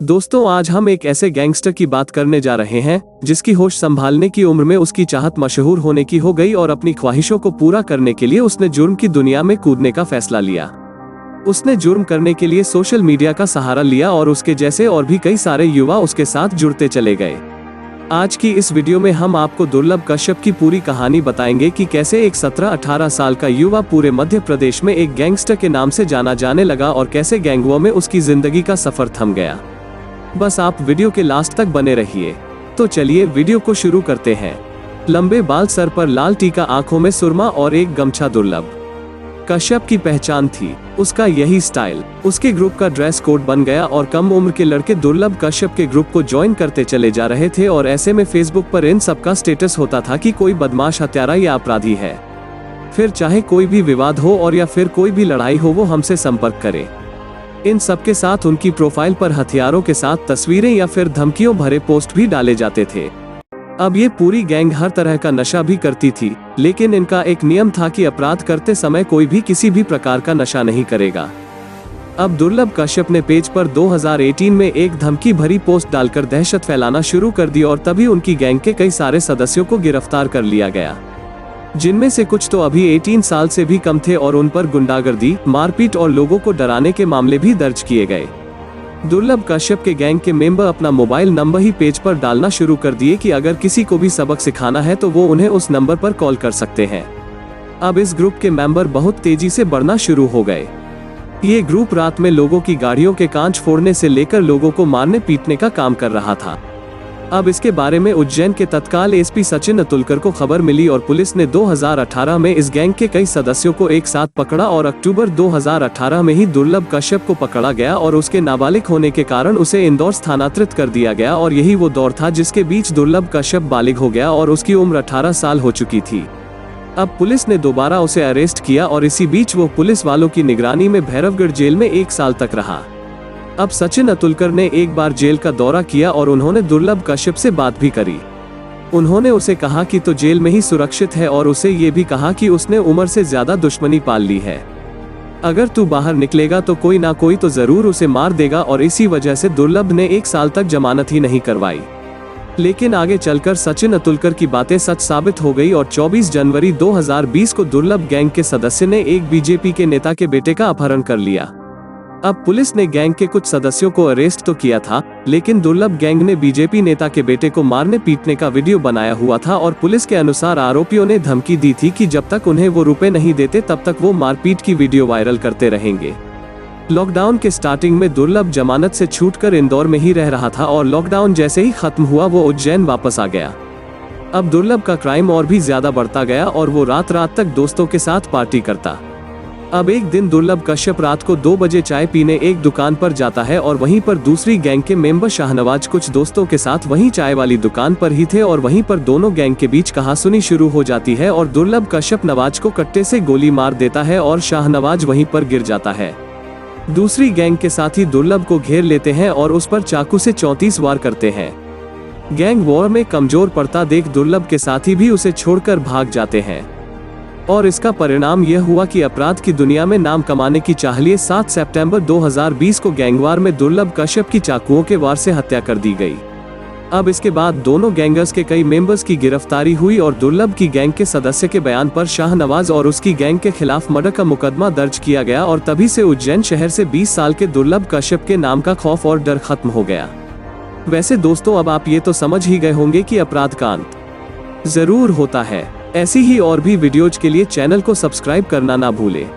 दोस्तों, आज हम एक ऐसे गैंगस्टर की बात करने जा रहे हैं जिसकी होश संभालने की उम्र में उसकी चाहत मशहूर होने की हो गई और अपनी ख्वाहिशों को पूरा करने के लिए उसने जुर्म की दुनिया में कूदने का फैसला लिया। उसने जुर्म करने के लिए सोशल मीडिया का सहारा लिया और उसके जैसे और भी कई सारे युवा उसके साथ जुड़ते चले गए। आज की इस वीडियो में हम आपको दुर्लभ कश्यप की पूरी कहानी बताएंगे कि कैसे एक 17-18 साल का युवा पूरे मध्य प्रदेश में एक गैंगस्टर के नाम से जाना जाने लगा और कैसे गैंगवॉर में उसकी जिंदगी का सफर थम गया। बस आप वीडियो के लास्ट तक बने रहिए। तो चलिए वीडियो को शुरू करते हैं। लंबे बाल, सर पर लाल टीका, आंखों में सुरमा और एक गमछा दुर्लभ कश्यप की पहचान थी। उसका यही स्टाइल उसके ग्रुप का ड्रेस कोड बन गया और कम उम्र के लड़के दुर्लभ कश्यप के ग्रुप को ज्वाइन करते चले जा रहे थे और ऐसे में फेसबुक पर इन सबका स्टेटस होता था कि कोई बदमाश, हत्यारा या अपराधी है। फिर चाहे कोई भी विवाद हो और या फिर कोई भी लड़ाई हो, वो हमसे संपर्क करे। इन सबके साथ उनकी प्रोफाइल पर हथियारों के साथ तस्वीरें या फिर धमकियों भरे पोस्ट भी डाले जाते थे। अब ये पूरी गैंग हर तरह का नशा भी करती थी, लेकिन इनका एक नियम था कि अपराध करते समय कोई भी किसी भी प्रकार का नशा नहीं करेगा। अब दुर्लभ कश्यप ने पेज पर 2018 में एक धमकी भरी पोस्ट डालकर दहशत फैलाना शुरू कर दी और तभी उनकी गैंग के कई सारे सदस्यों को गिरफ्तार कर लिया गया, जिनमें से कुछ तो अभी 18 साल से भी कम थे और उन पर गुंडागर्दी, मारपीट और लोगों को डराने के मामले भी दर्ज किए गए। दुर्लभ कश्यप के गैंग के मेंबर अपना मोबाइल नंबर ही पेज पर डालना शुरू कर दिए कि अगर किसी को भी सबक सिखाना है तो वो उन्हें उस नंबर पर कॉल कर सकते हैं। अब इस ग्रुप के मेंबर बहुत तेजी से बढ़ना शुरू हो गए। ये ग्रुप रात में लोगों की गाड़ियों के कांच फोड़ने से लेकर लोगों को मारने पीटने का काम कर रहा था। अब इसके बारे में उज्जैन के तत्काल एसपी सचिन अतुलकर को खबर मिली और पुलिस ने 2018 में इस गैंग के कई सदस्यों को एक साथ पकड़ा और अक्टूबर 2018 में ही दुर्लभ कश्यप को पकड़ा गया और उसके नाबालिग होने के कारण उसे इंदौर स्थानांतरित कर दिया गया। और यही वो दौर था जिसके बीच दुर्लभ कश्यप बालिग हो गया और उसकी उम्र 18 साल हो चुकी थी। अब पुलिस ने दोबारा उसे अरेस्ट किया और इसी बीच वो पुलिस वालों की निगरानी में भैरवगढ़ जेल में 1 साल तक रहा। अब सचिन अतुलकर ने एक बार जेल का दौरा किया और उन्होंने दुर्लभ कश्यप से बात भी करी। उन्होंने उसे कहा कि तो जेल में ही सुरक्षित है और उसे ये भी कहा कि उसने उम्र से ज्यादा दुश्मनी पाल ली है। अगर तू बाहर निकलेगा तो कोई ना कोई तो जरूर उसे मार देगा और इसी वजह से दुर्लभ ने 1 साल तक जमानत ही नहीं करवाई। लेकिन आगे चलकर सचिन अतुलकर की बातें सच साबित हो गई और 24 जनवरी 2020 को दुर्लभ गैंग के सदस्य ने एक बीजेपी के नेता के बेटे का अपहरण कर लिया। अब पुलिस ने गैंग के कुछ सदस्यों को अरेस्ट तो किया था, लेकिन दुर्लभ गैंग ने बीजेपी नेता के बेटे को मारने पीटने का वीडियो बनाया हुआ था और पुलिस के अनुसार आरोपियों ने धमकी दी थी कि जब तक उन्हें वो रुपए नहीं देते तब तक वो मारपीट की वीडियो वायरल करते रहेंगे। लॉकडाउन के स्टार्टिंग में दुर्लभ जमानत से छूटकर इंदौर में ही रह रहा था और लॉकडाउन जैसे ही खत्म हुआ वो उज्जैन वापस आ गया। अब दुर्लभ का क्राइम और भी ज्यादा बढ़ता गया और वो रात रात तक दोस्तों के साथ पार्टी करता। अब एक दिन दुर्लभ कश्यप रात को 2 बजे चाय पीने एक दुकान पर जाता है और वहीं पर दूसरी गैंग के मेंबर शाहनवाज कुछ दोस्तों के साथ वहीं चाय वाली दुकान पर ही थे और वहीं पर दोनों गैंग के बीच कहासुनी शुरू हो जाती है और दुर्लभ कश्यप नवाज को कट्टे से गोली मार देता है और शाहनवाज वहीं पर गिर जाता है। दूसरी गैंग के साथी दुर्लभ को घेर लेते हैं और उस पर चाकू से 34 वार करते हैं। गैंग वॉर में कमजोर पड़ता देख दुर्लभ के साथी भी उसे छोड़कर भाग जाते हैं और इसका परिणाम यह हुआ कि अपराध की दुनिया में नाम कमाने की चाह लिए 7 सितंबर 2020 को गैंगवार में दुर्लभ कश्यप की चाकुओं के वार से हत्या कर दी गई। अब इसके बाद दोनों गैंगर्स के कई मेंबर्स की गिरफ्तारी हुई और दुर्लभ की गैंग के सदस्य के बयान पर शाहनवाज और उसकी गैंग के खिलाफ मर्डर का मुकदमा दर्ज किया गया और तभी से उज्जैन शहर से 20 साल के दुर्लभ कश्यप के नाम का खौफ और डर खत्म हो गया। वैसे दोस्तों, अब आप ये तो समझ ही गए होंगे कि अपराध का अंत जरूर होता है। ऐसी ही और भी वीडियोज के लिए चैनल को सब्सक्राइब करना ना भूलें।